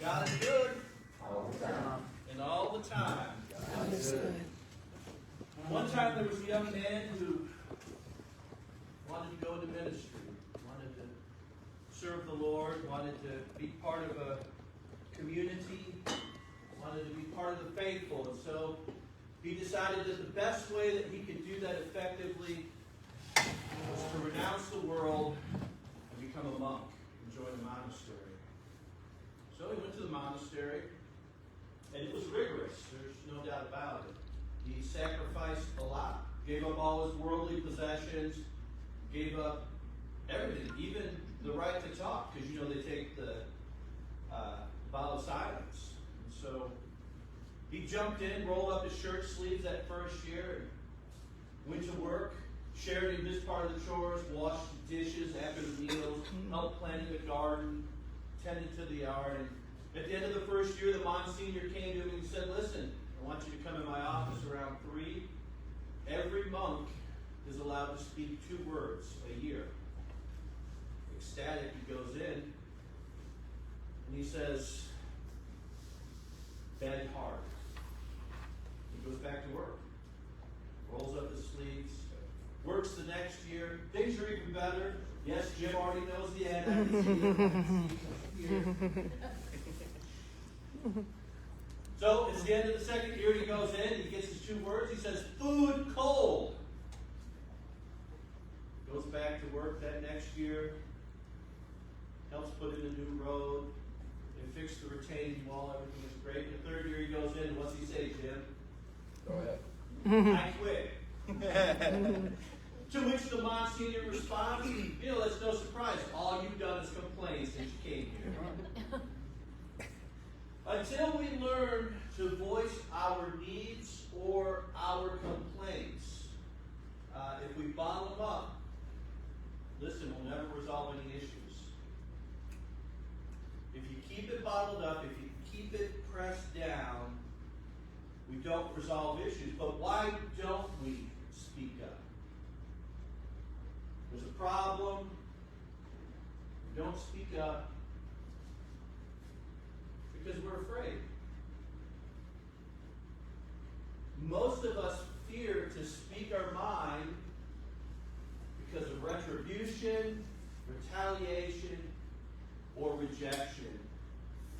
God is good. All the time. And all the time. God is good. One time there was a young man who wanted to go into ministry, wanted to serve the Lord, wanted to be part of a community, wanted to be part of the faithful. And so he decided that the best way that he could do that effectively was to renounce the world and become a monk and join a monastery. So he went to the monastery, and it was rigorous. There's no doubt about it. He sacrificed a lot, gave up all his worldly possessions, gave up everything, even the right to talk, because they take the vow of silence. And so he jumped in, rolled up his shirt sleeves that first year, and went to work, shared in his part of the chores, washed the dishes after the meals, helped planting the garden, tended to the yard. And at the end of the first year, the Monsignor came to him and said, "Listen, I want you to come in my office around 3. Every monk is allowed to speak 2 words a year." Ecstatic, he goes in, and he says, "Bed hard." He goes back to work, rolls up his sleeves, works the next year. Things are even better. Yes, Jim already knows the end. I can see it. I can see it. So it's the end of the second year. He goes in. He gets his 2 words. He says, "Food cold." Goes back to work that next year. Helps put in a new road. They fix the retaining wall. Everything is great. The third year he goes in. What's he say, Jim? Go ahead. "I quit." To which the Monsignor responds, "That's no surprise. All you've done is complain since you came here." Until we learn to voice our needs or our complaints, if we bottle them up, listen, we'll never resolve any issues. If you keep it bottled up, if you keep it pressed down, we don't resolve issues. But why don't we speak up? There's a problem. We don't speak up because we're afraid. Most of us fear to speak our mind because of retribution, retaliation, or rejection.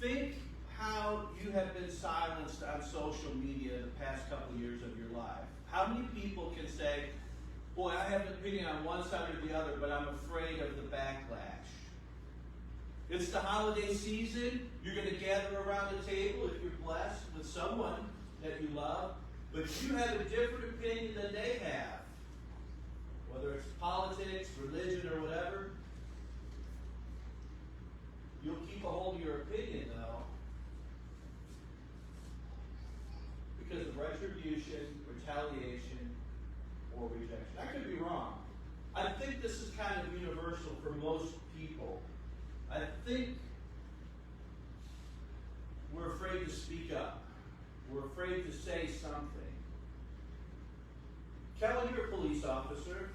Think how you have been silenced on social media the past couple of years of your life. How many people can say, "Boy, I have an opinion on one side or the other, but I'm afraid of the backlash"? It's the holiday season. You're going to gather around the table if you're blessed with someone that you love, but you have a different opinion than they have. Whether it's politics, religion, or whatever, you'll keep a hold of your opinion, though, because of retribution, retaliation, or rejection. I could be wrong. I think this is kind of universal for most people. I think we're afraid to speak up. We're afraid to say something. Kellen, you're a police officer.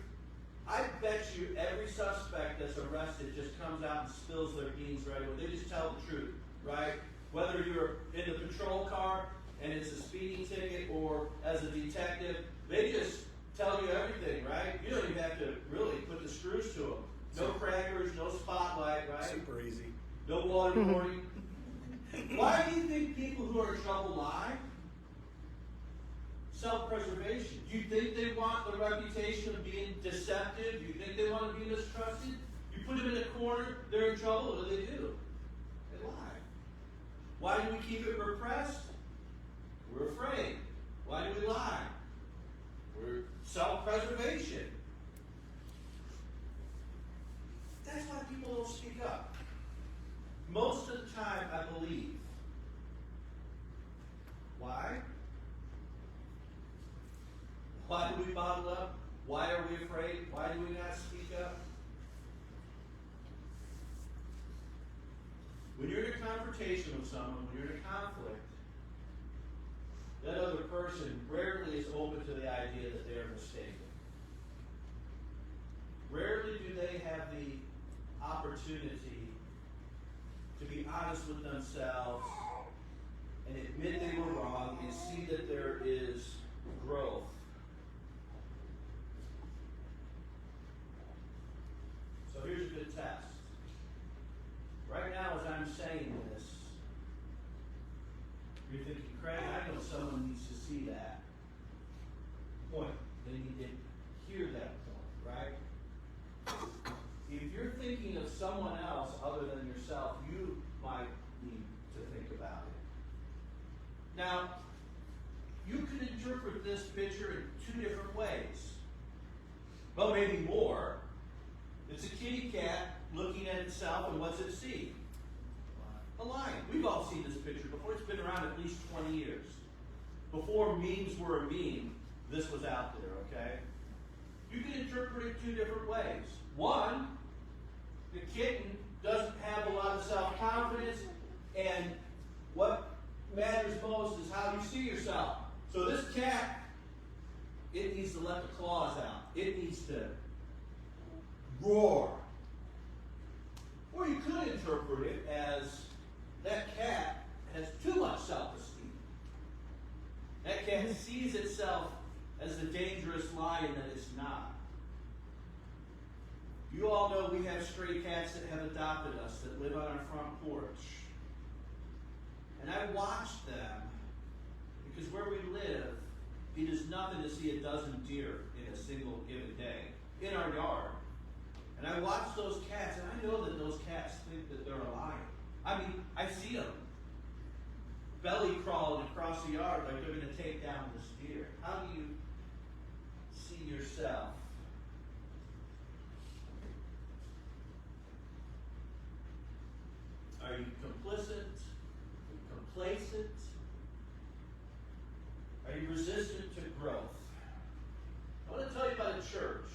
I bet you every suspect that's arrested just comes out and spills their beans right away. They just tell the truth, right? Whether you're in the patrol car and it's a speeding ticket, or as a detective, they just tell you everything, right? You don't even have to really put the screws to them. No crackers, no spotlight, right? Super easy. No waterboarding. Why do you think people who are in trouble lie? Self-preservation. Do you think they want the reputation of being deceptive? Do you think they want to be mistrusted? You put them in a corner, they're in trouble. What do? They lie. Why do we keep it repressed? We're afraid. Why do we lie? We're self-preservation. That's why people don't speak up. Most of the time, I believe. Why? Why do we bottle up? Why are we afraid? Why do we not speak up? When you're in a confrontation with someone, when you're in a conflict, that other person rarely is open to the idea that they're mistaken. Rarely do they have the opportunity to be honest with themselves and admit they were wrong and see that there is growth. So here's a good test. Right now, as I'm saying this, you're thinking, Craig, I know someone needs to see that point. They need to hear that point, right? If you're thinking of someone else other than yourself, you might need to think about it. Now, you could interpret this picture in two different ways. Well, maybe more. It's a kitty cat looking at itself, and what's it see? A lion. We've all seen this picture before. It's been around at least 20 years. Before memes were a meme, this was out there, okay? You can interpret it two different ways. One, the kitten doesn't have a lot of self-confidence, and what matters most is how you see yourself. So this cat, it needs to let the claws out. It needs to roar. Or you could interpret it as that cat has too much self-esteem. That cat sees itself as the dangerous lion that it's not. You all know we have stray cats that have adopted us, that live on our front porch. And I watch them because where we live, it is nothing to see a dozen deer in a single given day in our yard. And I watch those cats, and I know that those cats think that they're a lion. I mean, I see them belly crawling across the yard like they're going to take down this deer. How do you see yourself? Are you complicit? Complacent? Are you resistant to growth? I want to tell you about a church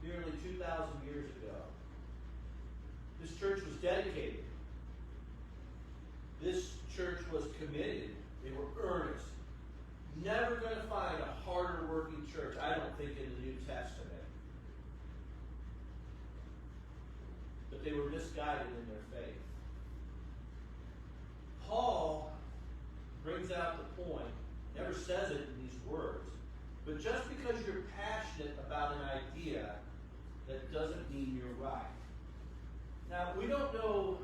nearly 2,000 years ago. This church was dedicated. This church was committed. They were earnest. Never going to find a harder working church, I don't think, in the New Testament. But they were misguided in their faith. Paul brings out the point, never says it in these words, but just because you're passionate about an idea, that doesn't mean you're right. Now, we don't know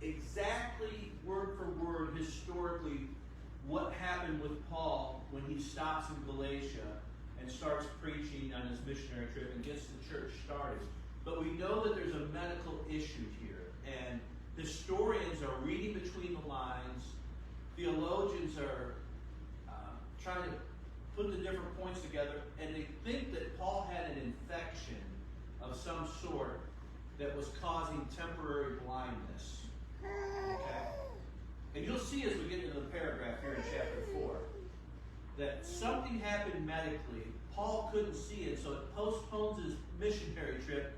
exactly word for word historically what happened with Paul when he stops in Galatia and starts preaching on his missionary trip and gets the church started. But we know that there's a medical issue here, and historians are reading between the lines. Theologians are trying to put the different points together, and they think that Paul had an infection of some sort that was causing temporary blindness. Okay? And you'll see as we get into the paragraph here in chapter 4 that something happened medically. Paul couldn't see it, so it postpones his missionary trip.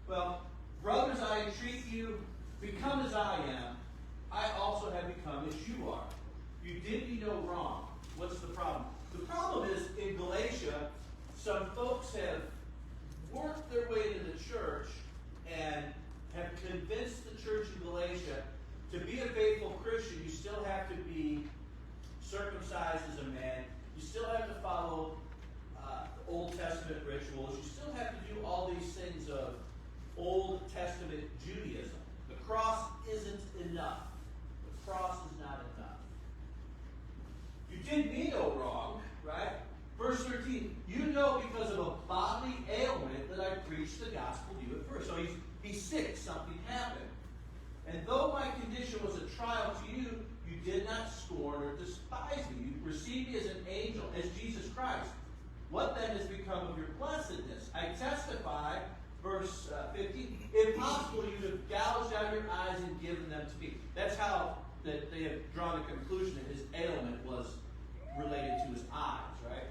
Well, brothers, I entreat you, become as I am. I also have become as you are. You did me no wrong. What's the problem? The problem is, in Galatia, some folks have worked their way into the church and have convinced the church in Galatia to be a faithful Christian, you still have to be circumcised as a man. You still have to follow Old Testament rituals. You still have to do all these things of Old Testament Judaism. The cross isn't enough. The cross is not enough. You did me no wrong, right? Verse 13, you know because of a bodily ailment that I preached the gospel to you at first. So he's sick, something happened. And though my condition was a trial to you, you did not scorn or despise me. You received me as an angel, as Jesus Christ. What then has become of your blessedness? I testify, verse 15, if possible, you would have gouged out your eyes and given them to me. That's how that they have drawn the conclusion that his ailment was related to his eyes, right?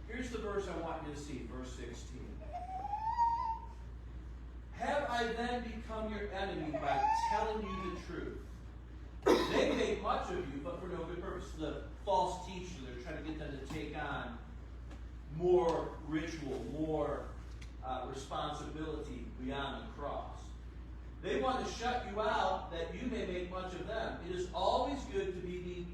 Here's the verse I want you to see, verse 16. Have I then become your enemy by telling you the truth? They make much of you, but for no good purpose. The false teacher, they're trying to get them to take on more ritual, more responsibility beyond the cross. They want to shut you out that you may make much of them. It is always good to be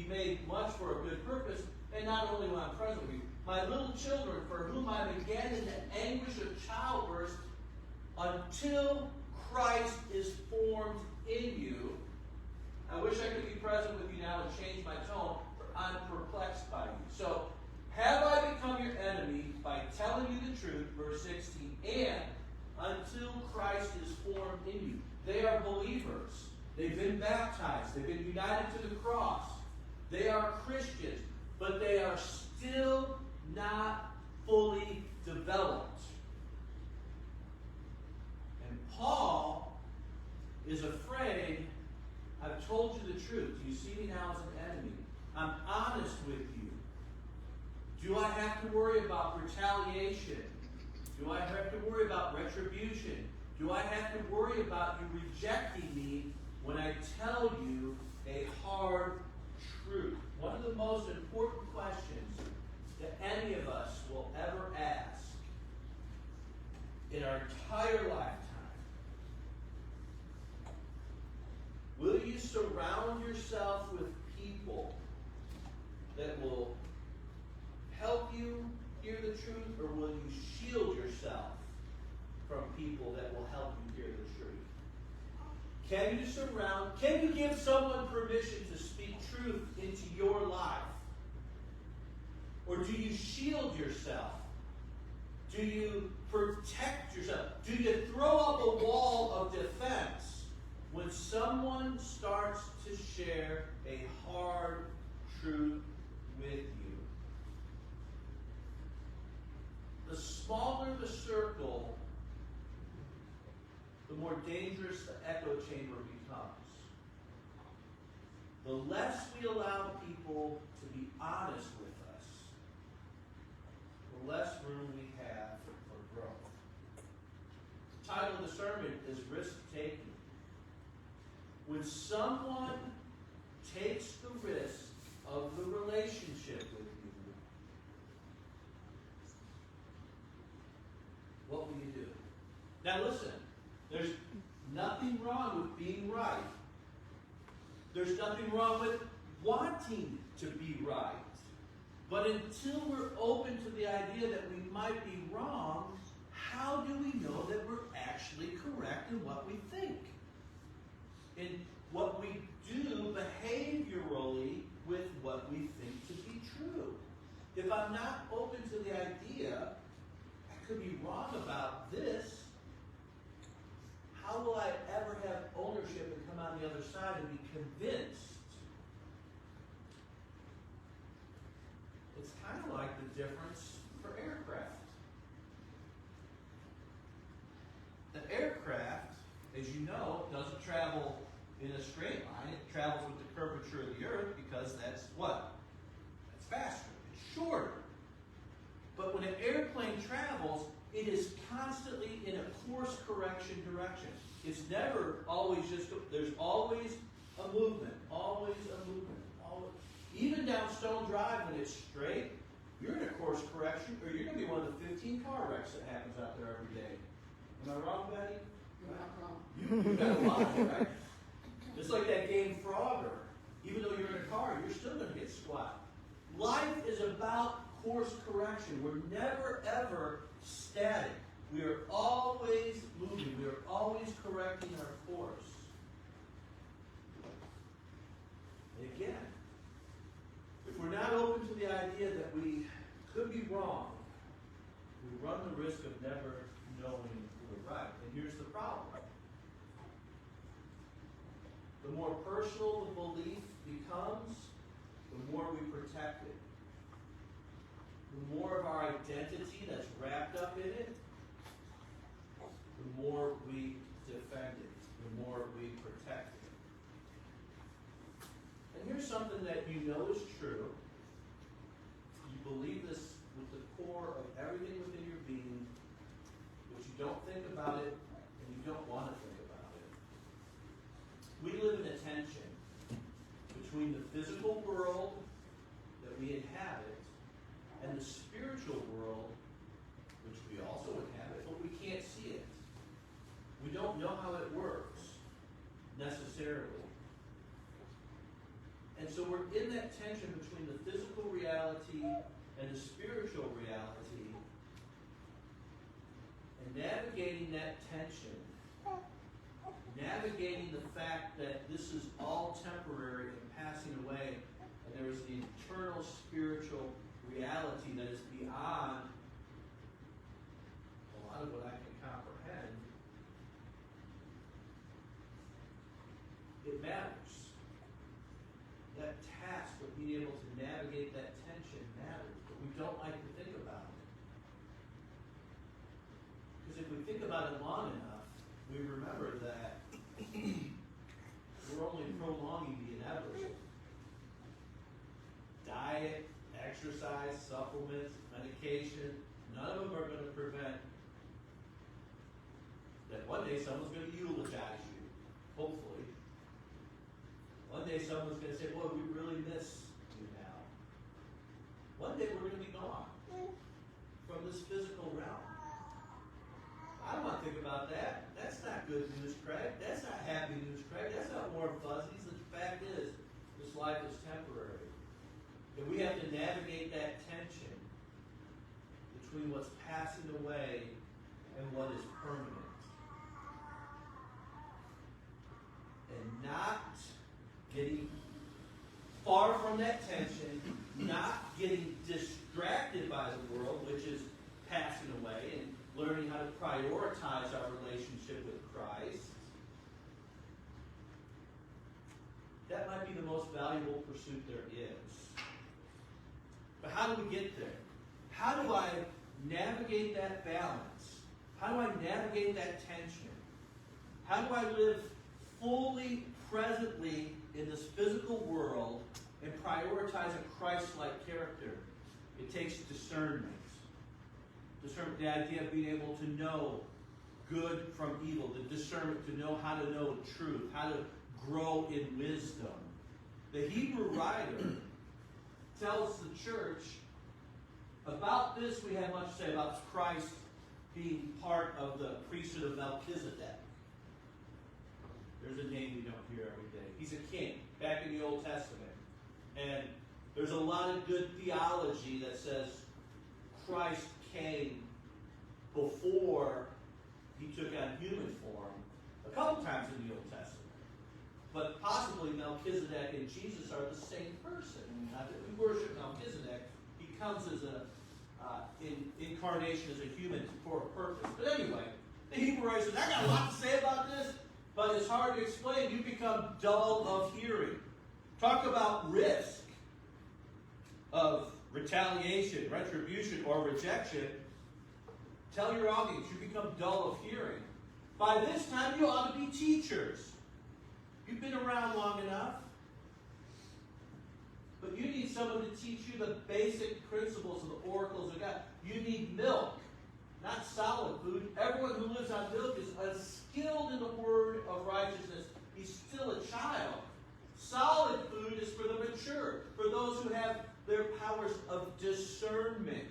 made much for a good purpose, and not only when I'm present with you. My little children, for whom I began in the anguish of childbirth, until Christ is formed in you. I wish I could be present with you now and change my tone, for I'm perplexed by you. So, have I become your enemy by telling you the truth, verse 16, and until Christ is formed in you. They are believers. They've been baptized. They've been united to the cross. They are Christians, but they are still not fully developed. And Paul is afraid. I've told you the truth. You see me now as an enemy. I'm honest with you. Do I have to worry about retaliation? Do I have to worry about retribution? Do I have to worry about you rejecting me when I tell you a hard truth? One of the most important questions that any of us will ever ask in our entire lifetime. Will you surround yourself with people that will help you hear the truth, or will you shield yourself from people that will help you hear the truth? Can you give someone permission to speak truth into your life? Or do you shield yourself? Do you protect yourself? Do you throw up a wall of defense when someone starts to share a hard truth with you? The smaller the circle, the more dangerous the echo chamber becomes. The less we allow people to be honest with us, the less room we have for growth. The title of the sermon is Risk Taking. When someone takes the risk of the relationship with you, what will you do? Now listen, there's nothing wrong with being right. There's nothing wrong with wanting to be right. But until we're open to the idea that we might be wrong, how do we know that we're actually correct in what we think? In what we do behaviorally with what we think to be true. If I'm not open to the idea, I could be wrong about this, how will I ever have ownership and come on the other side and be convinced? It's kind of like the difference for aircraft. An aircraft, as you know, doesn't travel in a straight line. It travels with the curvature of the earth because that's what? That's faster. It's shorter. But when an airplane travels, it is constantly in a course correction direction. It's never always just, there's always a movement, always a movement. Always. Even down Stone Drive when it's straight, you're in a course correction, or you're going to be one of the 15 car wrecks that happens out there every day. Am I wrong, Betty? You're not wrong. You got a lot, right? It's like that game Frogger. Even though you're in a car, you're still going to get squat. Life is about course correction. We're never, ever static. We are always moving. We are always correcting our course. And again, if we're not open to the idea that we could be wrong, we run the risk of never knowing we're right. And here's the problem. The more personal the belief becomes, the more we protect it. The more of our identity that's wrapped up in it, the more we defend it, the more we protect it. And here's something that you know is true. You believe this with the core of everything within your being, but you don't think about it, and you don't want to think about it. We live in a tension between the physical world that we inhabit and the spiritual world which we also We don't know how it works, necessarily. And so we're in that tension between the physical reality and the spiritual reality, and navigating that tension, navigating the fact that this is all temporary and passing away, and there is the eternal spiritual reality that is beyond a lot of what I can comprehend. It matters. That task of being able to navigate that tension matters, but we don't like to think about it. Because if we think about it long enough, we remember that we're only prolonging the inevitable. Diet, exercise, supplements, medication, none of them are going to prevent that one day someone's going to eulogize you, hopefully. One day someone's going to say, boy, we really miss you now. One day we're going to be gone from this physical realm. I don't want to think about that. That's not good news, Craig. That's not happy news, Craig. That's not warm fuzzies. The fact is, this life is temporary. And we have to navigate that tension between what's passing away and what is permanent. And not getting far from that tension, not getting distracted by the world, which is passing away, and learning how to prioritize our relationship with Christ. That might be the most valuable pursuit there is. But how do we get there? How do I navigate that balance? How do I navigate that tension? How do I live fully, presently in this physical world and prioritize a Christ-like character? It takes discernment. Discernment, the idea of being able to know good from evil, the discernment to know how to know truth, how to grow in wisdom. The Hebrew writer tells the church about this. We have much to say about Christ being part of the priesthood of Melchizedek. There's a name we don't hear every day. He's a king back in the Old Testament. And there's a lot of good theology that says Christ came before he took on human form a couple times in the Old Testament. But possibly Melchizedek and Jesus are the same person. We worship Melchizedek. He comes as in incarnation as a human for a purpose. But anyway, the Hebrew writer says, I got a lot to say about this, but it's hard to explain. You become dull of hearing. Talk about risk of retaliation, retribution, or rejection. Tell your audience you become dull of hearing. By this time, you ought to be teachers. You've been around long enough. But you need someone to teach you the basic principles of the oracles of God. You need milk, not solid food. Everyone who lives on milk is unskilled in the word of righteousness. He's still a child. Solid food is for the mature, for those who have their powers of discernment,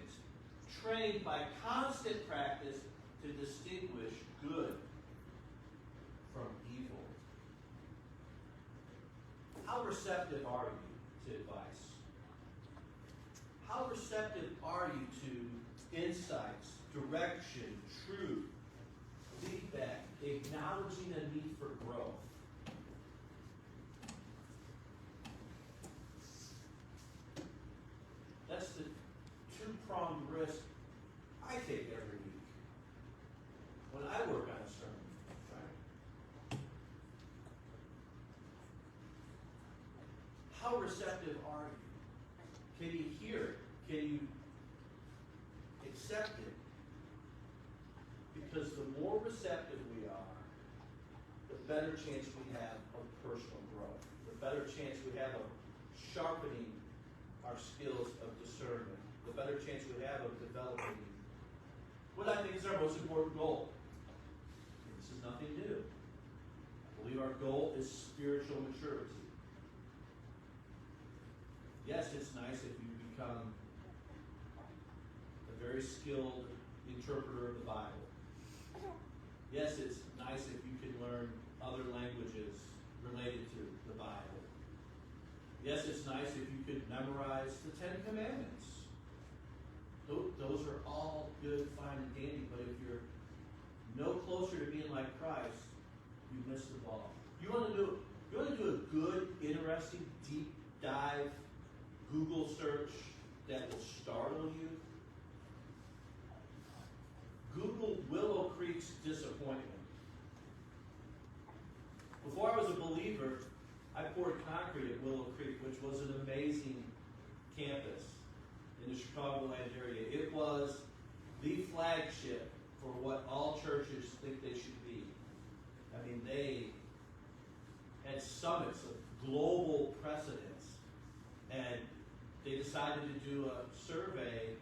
trained by constant practice to distinguish good from evil. How receptive are you to advice? How receptive are you to insights, direction, truth, feedback, acknowledging a need for growth? That's the two-pronged risk I take every week when I work on a sermon. Right? How receptive are you? Can you hear it? Can you accept it? Because the more receptive we are, the better chance we have of personal growth. The better chance we have of sharpening our skills of discernment. The better chance we have of developing what I think is our most important goal. This is nothing new. I believe our goal is spiritual maturity. Yes, it's nice if you become a very skilled interpreter of the Bible. Yes, it's nice other languages related to the Bible. Yes, it's nice if you could memorize the Ten Commandments. Those are all good, fine, and dandy, but if you're no closer to being like Christ, you miss the ball. You want to do a good, interesting, deep dive Google search that will startle you? Google Willow Creek's disappointment. Before I was a believer, I poured concrete at Willow Creek, which was an amazing campus in the Chicagoland area. It was the flagship for what all churches think they should be. I mean, they had summits of global precedence, and they decided to do a survey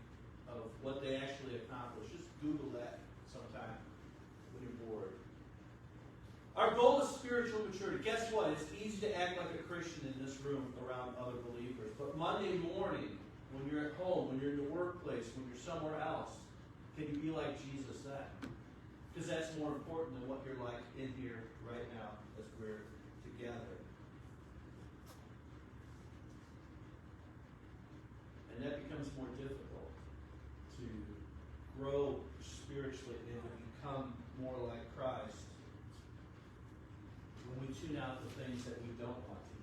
of what they actually accomplished. Just Google that sometime when you're bored. Our goal is spiritual maturity. Guess what? It's easy to act like a Christian in this room around other believers. But Monday morning, when you're at home, when you're in the workplace, when you're somewhere else, can you be like Jesus then? Because that's more important than what you're like in here right now as we're together. And that becomes more difficult to grow spiritually and to become more like Christ when we tune out the things that we don't want to